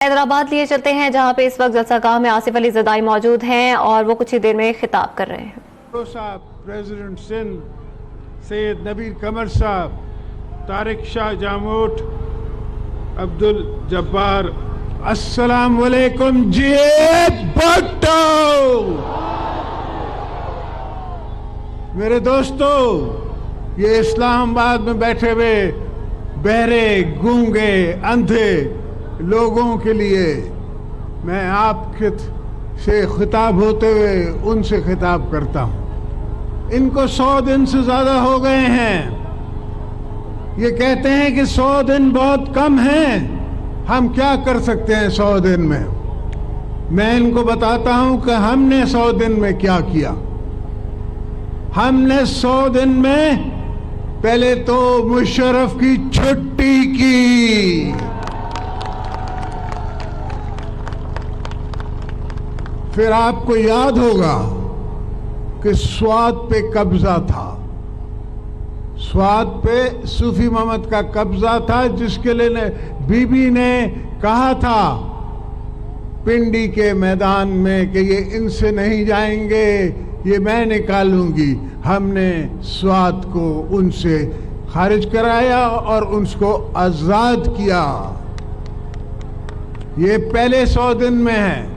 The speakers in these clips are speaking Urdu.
حیدرآباد لیے چلتے ہیں جہاں پہ اس وقت جلسہ گاہ میں آصف علی زرداری موجود ہیں اور وہ کچھ ہی دیر میں خطاب کر رہے ہیں۔ صاحب، پریزیڈنٹ سندھ سید نبیر قمر صاحب، طارق شاہ جاموٹ، عبدالجبار، السلام علیکم جی بھٹو۔ میرے دوستو، یہ اسلام آباد میں بیٹھے ہوئے بہرے، گونگے، اندھے لوگوں کے لیے میں آپ سے خطاب ہوتے ہوئے ان سے خطاب کرتا ہوں۔ ان کو 100 دن سے زیادہ ہو گئے ہیں، یہ کہتے ہیں کہ 100 دن بہت کم ہیں، ہم کیا کر سکتے ہیں 100 دن میں؟ میں ان کو بتاتا ہوں کہ ہم نے 100 دن میں کیا کیا۔ ہم نے 100 دن میں پہلے تو مشرف کی چھٹی کی، پھر آپ کو یاد ہوگا کہ سوات پہ قبضہ تھا، سوات پہ صوفی محمد کا قبضہ تھا، جس کے لیے بی بی نے کہا تھا پنڈی کے میدان میں کہ یہ ان سے نہیں جائیں گے، یہ میں نکالوں گی۔ ہم نے سوات کو ان سے خارج کرایا اور ان کو آزاد کیا۔ یہ پہلے 100 دن میں ہے،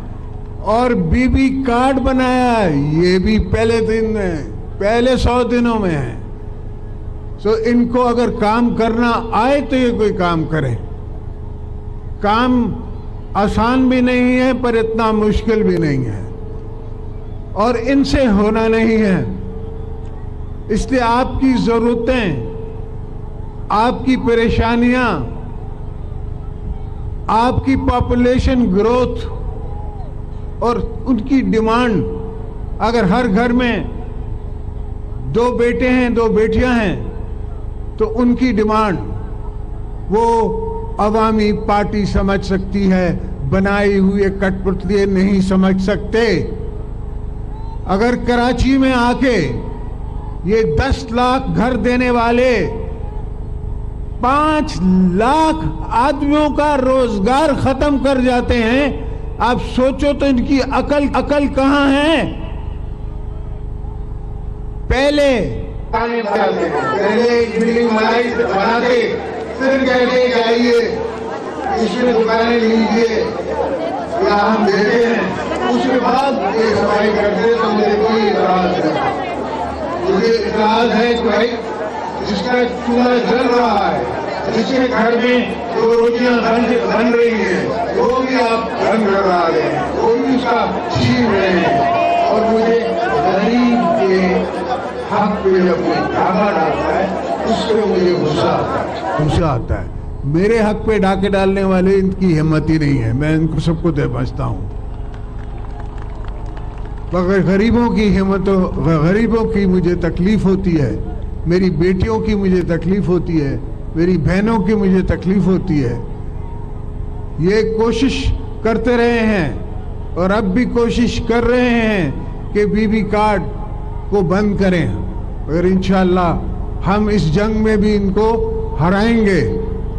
اور بی بی کارڈ بنایا، یہ بھی پہلے دن میں، پہلے 100 دنوں میں ہے۔ سو ان کو اگر کام کرنا آئے تو یہ کوئی کام کرے۔ کام آسان بھی نہیں ہے پر اتنا مشکل بھی نہیں ہے، اور ان سے ہونا نہیں ہے۔ اس لیے آپ کی ضرورتیں، آپ کی پریشانیاں، آپ کی پاپولیشن گروتھ اور ان کی ڈیمانڈ، اگر ہر گھر میں 2 بیٹے ہیں 2 بیٹیاں ہیں تو ان کی ڈیمانڈ وہ عوامی پارٹی سمجھ سکتی ہے، بنائی ہوئے کٹ پتلی نہیں سمجھ سکتے۔ اگر کراچی میں آ کے یہ 10 لاکھ گھر دینے والے 5 لاکھ آدمیوں کا روزگار ختم کر جاتے ہیں، آپ سوچو تو ان کی عقل کہاں ہے؟ پہلے ایک بلڈنگ بناتے، پھر کہتے کہ آئیے اس میں دکانیں لیجیے یا ہم دیتے ہیں، اس کے بعد یہ صفائی کرتے تو مجھے کوئی اعتراض نہیں۔ مجھے اعتراض ہے کوئی جس کا چولہا جل رہا ہے، جس کے گھر میں 2 روٹیاں بن رہی ہیں، وہ بھی آپ بند کروا رہے ہیں، وہ بھی اس کا چھین رہے ہیں۔ اور مجھے غریب کے حق پہ جب کوئی ڈاکہ ڈالتا ہے اس پہ مجھے غصہ آتا ہے۔ میرے حق پہ ڈاکے ڈالنے والے ان کی ہمت ہی نہیں ہے، میں ان کو سب کو بچتا ہوں۔ مگر غریبوں کی ہمت، غریبوں کی مجھے تکلیف ہوتی ہے، میری بیٹیوں کی مجھے تکلیف ہوتی ہے، میری بہنوں کی مجھے تکلیف ہوتی ہے۔ یہ کوشش کرتے رہے ہیں اور اب بھی کوشش کر رہے ہیں کہ بی بی کارڈ کو بند کریں، مگر انشاءاللہ ہم اس جنگ میں بھی ان کو ہرائیں گے۔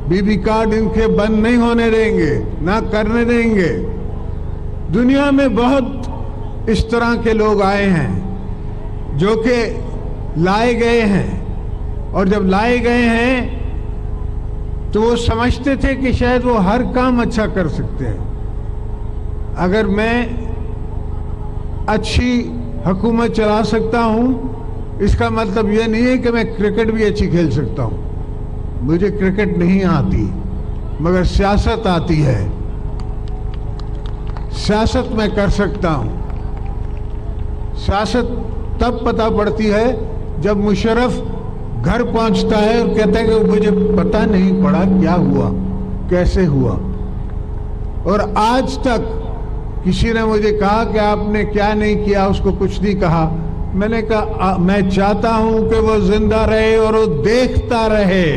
بی بی کارڈ ان کے بند نہیں ہونے دیں گے، نہ کرنے دیں گے۔ دنیا میں بہت اس طرح کے لوگ آئے ہیں جو کہ لائے گئے ہیں، اور جب لائے گئے ہیں تو وہ سمجھتے تھے کہ شاید وہ ہر کام اچھا کر سکتے ہیں۔ اگر میں اچھی حکومت چلا سکتا ہوں، اس کا مطلب یہ نہیں ہے کہ میں کرکٹ بھی اچھی کھیل سکتا ہوں۔ مجھے کرکٹ نہیں آتی، مگر سیاست آتی ہے، سیاست میں کر سکتا ہوں۔ سیاست تب پتہ پڑتی ہے جب مشرف گھر پہنچتا ہے اور کہتا ہے کہ مجھے پتہ نہیں پڑا کیا ہوا، کیسے ہوا۔ اور آج تک کسی نے مجھے کہا کہ آپ نے کیا نہیں کیا، اس کو کچھ نہیں کہا۔ میں نے کہا میں چاہتا ہوں کہ وہ زندہ رہے اور وہ دیکھتا رہے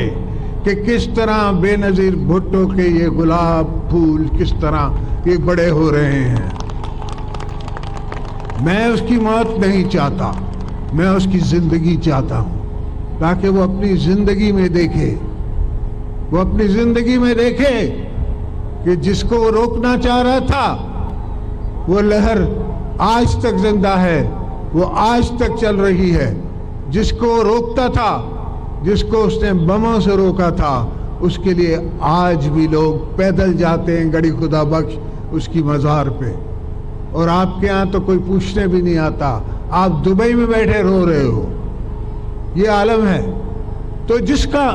کہ کس طرح بے نظیر بھٹو کے یہ گلاب پھول کس طرح یہ بڑے ہو رہے ہیں۔ میں اس کی موت نہیں چاہتا، میں اس کی زندگی چاہتا ہوں، تاکہ وہ اپنی زندگی میں دیکھے، وہ اپنی زندگی میں دیکھے کہ جس کو وہ روکنا چاہ رہا تھا وہ لہر آج تک زندہ ہے, وہ آج تک چل رہی ہے. جس کو وہ روکتا تھا, جس کو اس نے بموں سے روکا تھا, اس کے لیے آج بھی لوگ پیدل جاتے ہیں گڑی خدا بخش اس کی مزار پہ. اور آپ کے ہاں تو کوئی پوچھنے بھی نہیں آتا, آپ دبئی میں بیٹھے رو رہے ہو. یہ عالم ہے. تو جس کا,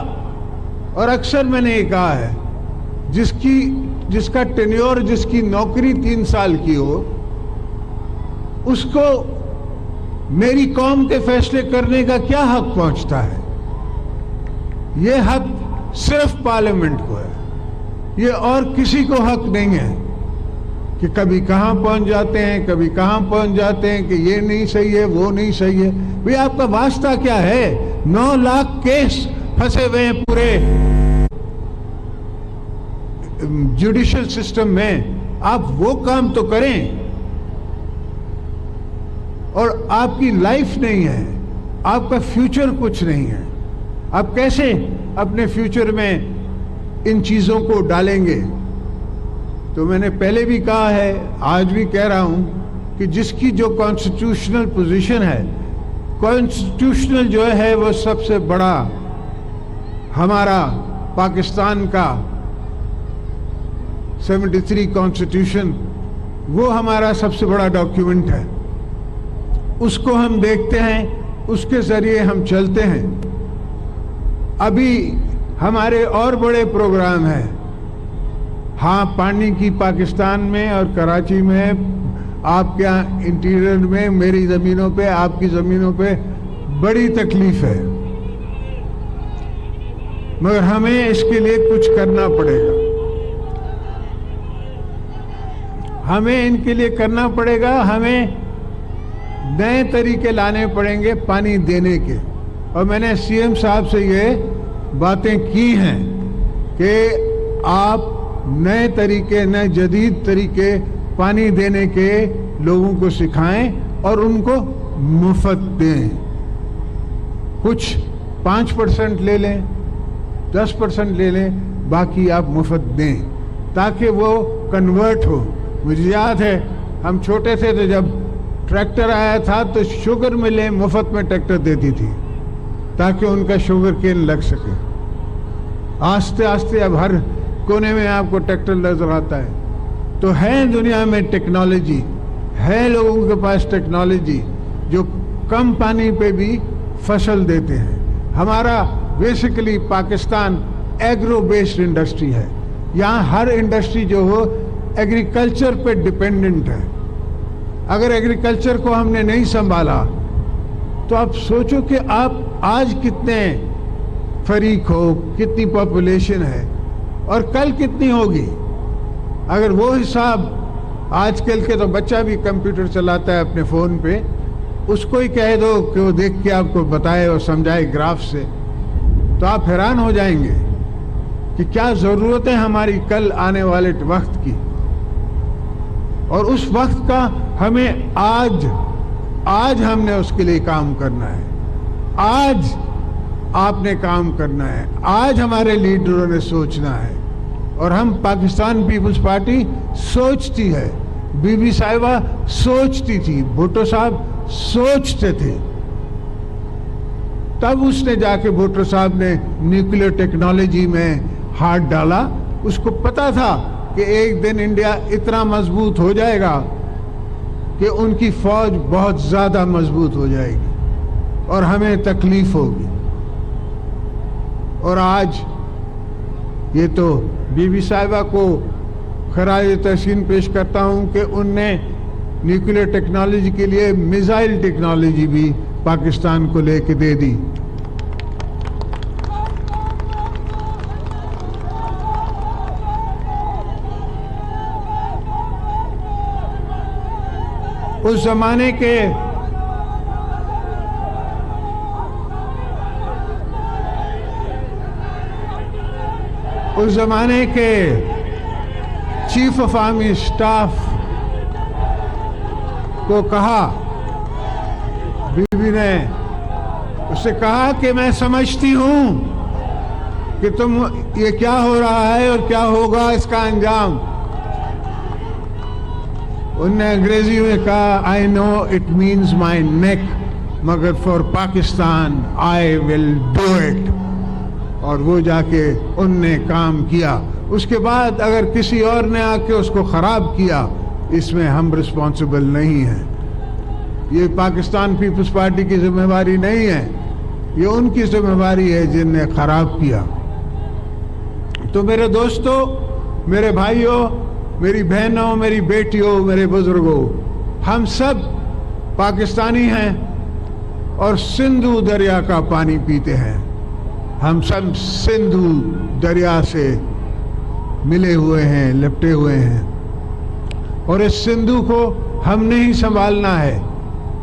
اور اکثر میں نے یہ کہا ہے, جس کا ٹینیور, جس کی نوکری 3 سال کی ہو, اس کو میری قوم کے فیصلے کرنے کا کیا حق پہنچتا ہے؟ یہ حق صرف پارلیمنٹ کو ہے, یہ اور کسی کو حق نہیں ہے. کہ کبھی کہاں پہنچ جاتے ہیں, کبھی کہاں پہنچ جاتے ہیں کہ یہ نہیں صحیح ہے, وہ نہیں صحیح ہے. بھئی آپ کا واسطہ کیا ہے؟ 9 لاکھ کیس پھنسے ہوئے ہیں پورے جوڈیشل سسٹم میں. آپ وہ کام تو کریں. اور آپ کی لائف نہیں ہے, آپ کا فیوچر کچھ نہیں ہے. آپ کیسے اپنے فیوچر میں ان چیزوں کو ڈالیں گے؟ تو میں نے پہلے بھی کہا ہے, آج بھی کہہ رہا ہوں کہ جس کی جو کانسٹیٹیوشنل پوزیشن ہے, کانسٹیٹیوشنل جو ہے وہ سب سے بڑا ہمارا پاکستان کا 73 کانسٹیٹیوشن, وہ ہمارا سب سے بڑا ڈاکیومنٹ ہے. اس کو ہم دیکھتے ہیں, اس کے ذریعے ہم چلتے ہیں. ابھی ہمارے اور بڑے پروگرام ہیں. ہاں, پانی کی پاکستان میں اور کراچی میں, آپ کے انٹیریئر میں, میری زمینوں پہ, آپ کی زمینوں پہ بڑی تکلیف ہے, مگر ہمیں اس کے لیے کچھ کرنا پڑے گا. ہمیں ان کے لیے کرنا پڑے گا. ہمیں نئے طریقے لانے پڑیں گے پانی دینے کے. اور میں نے سی ایم صاحب سے یہ باتیں کی ہیں کہ آپ نئے طریقے, نئے جدید طریقے پانی دینے کے لوگوں کو سکھائیں اور ان کو مفت دیں. کچھ 5% لے لیں, 10% لے لیں, باقی آپ مفت دیں تاکہ وہ کنورٹ ہو. مجھے یاد ہے ہم چھوٹے تھے تو جب ٹریکٹر آیا تھا تو شوگر ملیں مفت میں ٹریکٹر دیتی تھی تاکہ ان کا شوگر کین لگ سکے. آستے آستے اب ہر کونے میں آپ کو ٹریکٹر نظر آتا ہے. تو ہے دنیا میں ٹیکنالوجی, ہے لوگوں کے پاس ٹیکنالوجی جو کم پانی پہ بھی فصل دیتے ہیں. ہمارا basically Pakistan agro based industry ہے. یہاں ہر انڈسٹری جو ہو ایگریکلچر پہ ڈیپینڈنٹ ہے. اگر ایگریکلچر کو ہم نے نہیں سنبھالا تو آپ سوچو کہ آپ آج کتنے فریق ہو, کتنی پاپولیشن ہے اور کل کتنی ہوگی. اگر وہ حساب, آج کل کے تو بچہ بھی کمپیوٹر چلاتا ہے اپنے فون پہ, اس کو ہی کہہ دو کہ وہ دیکھ کے آپ کو بتائے اور سمجھائے گراف سے, تو آپ حیران ہو جائیں گے کہ کیا ضرورت ہے ہماری کل آنے والے وقت کی. اور اس وقت کا ہمیں آج ہم نے اس کے لیے کام کرنا ہے. آج آپ نے کام کرنا ہے. آج ہمارے لیڈروں نے سوچنا ہے. اور ہم پاکستان پیپلز پارٹی سوچتی ہے. بی بی صاحبہ سوچتی تھی, بھٹو صاحب سوچتے تھے. تب اس نے جا کے, بھٹو صاحب نے نیوکلیر ٹیکنالوجی میں ہاتھ ڈالا. اس کو پتا تھا کہ ایک دن انڈیا اتنا مضبوط ہو جائے گا کہ ان کی فوج بہت زیادہ مضبوط ہو جائے گی اور ہمیں تکلیف ہوگی. اور آج یہ تو بی بی صاحبہ کو خراج تحسین پیش کرتا ہوں کہ ان نے نیوکلیر ٹیکنالوجی کے لیے میزائل ٹیکنالوجی بھی پاکستان کو لے کے دے دی. اس زمانے کے چیف آف آرمی اسٹاف کو کہا, بی بی نے اس سے کہا کہ میں سمجھتی ہوں کہ تم یہ کیا ہو رہا ہے اور کیا ہوگا اس کا انجام. انہوں نے انگریزی میں کہا I know it means my neck مگر for Pakistan I will do it. اور وہ جا کے ان نے کام کیا. اس کے بعد اگر کسی اور نے آ کے اس کو خراب کیا, اس میں ہم رسپانسبل نہیں ہیں. یہ پاکستان پیپلز پارٹی کی ذمہ داری نہیں ہے, یہ ان کی ذمہ داری ہے جن نے خراب کیا. تو میرے دوستو, میرے بھائیوں, میری بہنوں, میری بیٹیوں, میرے بزرگوں, ہم سب پاکستانی ہیں اور سندھو دریا کا پانی پیتے ہیں. ہم سب سندھو دریا سے ملے ہوئے ہیں, لپٹے ہوئے ہیں, اور اس سندھو کو ہم نے ہی سنبھالنا ہے.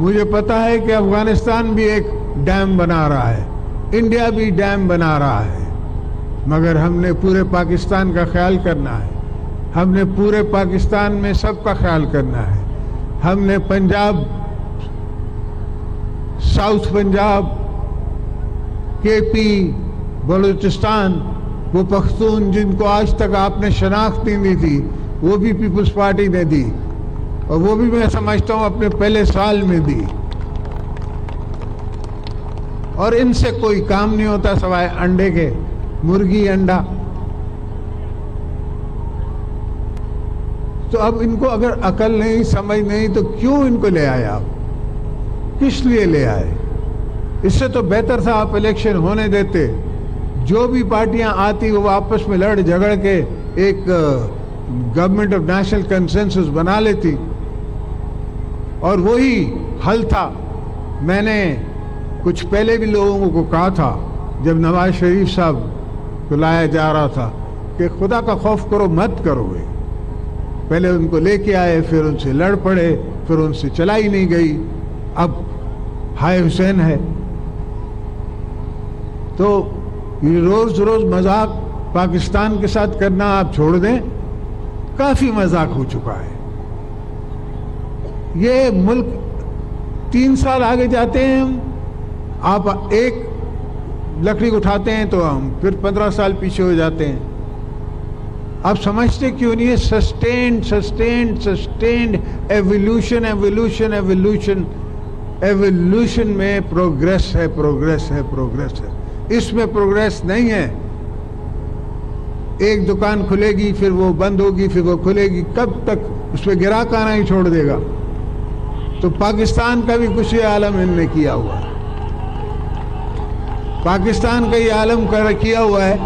مجھے پتا ہے کہ افغانستان بھی ایک ڈیم بنا رہا ہے, انڈیا بھی ڈیم بنا رہا ہے, مگر ہم نے پورے پاکستان کا خیال کرنا ہے. ہم نے پورے پاکستان میں سب کا خیال کرنا ہے. ہم نے پنجاب, ساؤتھ پنجاب, کے پی, بلوچستان, وہ پختون جن کو آج تک آپ نے شناخت نہیں دی تھی, وہ بھی پیپلز پارٹی نے دی, اور وہ بھی میں سمجھتا ہوں اپنے پہلے سال میں دی. اور ان سے کوئی کام نہیں ہوتا سوائے انڈے کے, مرغی انڈا. تو اب ان کو اگر عقل نہیں, سمجھ نہیں, تو کیوں ان کو لے آئے آپ؟ کس لیے لے آئے؟ اس سے تو بہتر تھا آپ الیکشن ہونے دیتے. جو بھی پارٹیاں آتی وہ آپس میں لڑ جھگڑ کے ایک گورنمنٹ آف نیشنل کنسنسس بنا لیتی, اور وہی حل تھا. میں نے کچھ پہلے بھی لوگوں کو کہا تھا جب نواز شریف صاحب کو لایا جا رہا تھا کہ خدا کا خوف کرو, مت کرو. پہلے ان کو لے کے آئے, پھر ان سے لڑ پڑے, پھر ان سے چلائی نہیں گئی, اب ہائے حسین ہے. تو یہ روز روز مذاق پاکستان کے ساتھ کرنا آپ چھوڑ دیں, کافی مذاق ہو چکا ہے. یہ ملک 3 سال آگے جاتے ہیں ہم, آپ ایک لکڑی اٹھاتے ہیں تو ہم پھر 15 سال پیچھے ہو جاتے ہیں. آپ سمجھتے کیوں نہیں ہے؟ Sustained evolution, evolution, evolution, evolution میں پروگریس ہے, پروگریس ہے, پروگریس ہے. اس میں پروگریس نہیں ہے. ایک دکان کھلے گی, پھر وہ بند ہوگی, پھر وہ کھلے گی, کب تک اس پہ گراہک آنا ہی چھوڑ دے گا. تو پاکستان کا بھی کچھ یہ عالم ان نے کیا ہوا ہے. پاکستان کا یہ عالم کیا ہوا ہے.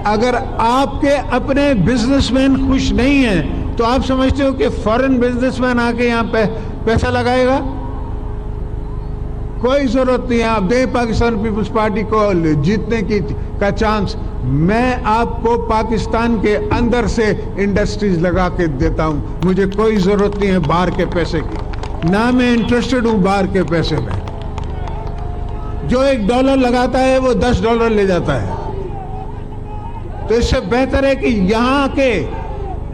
اگر آپ کے اپنے بزنس مین خوش نہیں ہیں تو آپ سمجھتے ہو کہ فارن بزنس مین آ کے یہاں پہ پیسہ لگائے گا؟ کوئی ضرورت نہیں ہے. آپ دیں پاکستان پیپلز پارٹی کو جیتنے کا چانس. میں آپ کو پاکستان کے اندر سے انڈسٹریز لگا کے دیتا ہوں. مجھے کوئی ضرورت نہیں ہے باہر کے پیسے کی, نہ میں انٹرسٹڈ ہوں باہر کے پیسے میں. جو $1 لگاتا ہے وہ $10 لے جاتا ہے. تو اس سے بہتر ہے کہ یہاں کے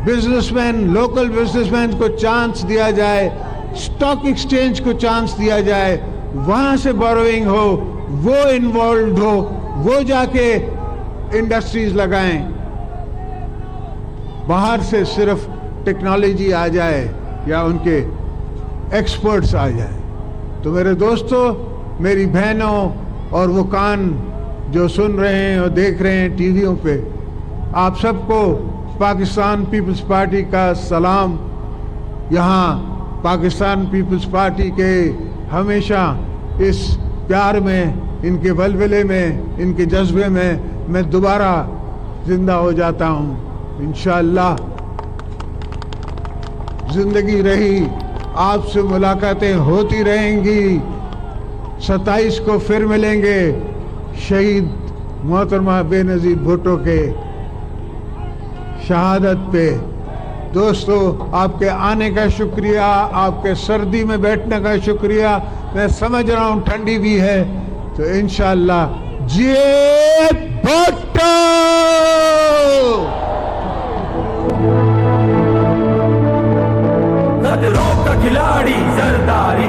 business man, local business man کو چانس دیا جائے, اسٹاک ایکسچینج کو چانس دیا جائے, وہاں سے بوروئنگ ہو, وہ انوالوڈ ہو, وہ جا کے انڈسٹریز لگائیں. باہر سے صرف ٹیکنالوجی آ جائے یا ان کے ایکسپرٹس آ جائیں. تو میرے دوستو, میری بہنوں, اور وہ کان جو سن رہے ہیں اور دیکھ رہے ہیں ٹی ویوں پہ, آپ سب کو پاکستان پیپلز پارٹی کا سلام. یہاں پاکستان پیپلز پارٹی کے ہمیشہ اس پیار میں, ان کے ولولے میں, ان کے جذبے میں دوبارہ زندہ ہو جاتا ہوں. انشاءاللہ زندگی رہی آپ سے ملاقاتیں ہوتی رہیں گی. 27 کو پھر ملیں گے شہید محترمہ بے نظیر بھٹو کے شہادت پہ. دوستو, آپ کے آنے کا شکریہ, آپ کے سردی میں بیٹھنے کا شکریہ. میں سمجھ رہا ہوں ٹھنڈی بھی ہے, تو انشاءاللہ جے بھٹو. خطروں کا کھلاڑی زرداری.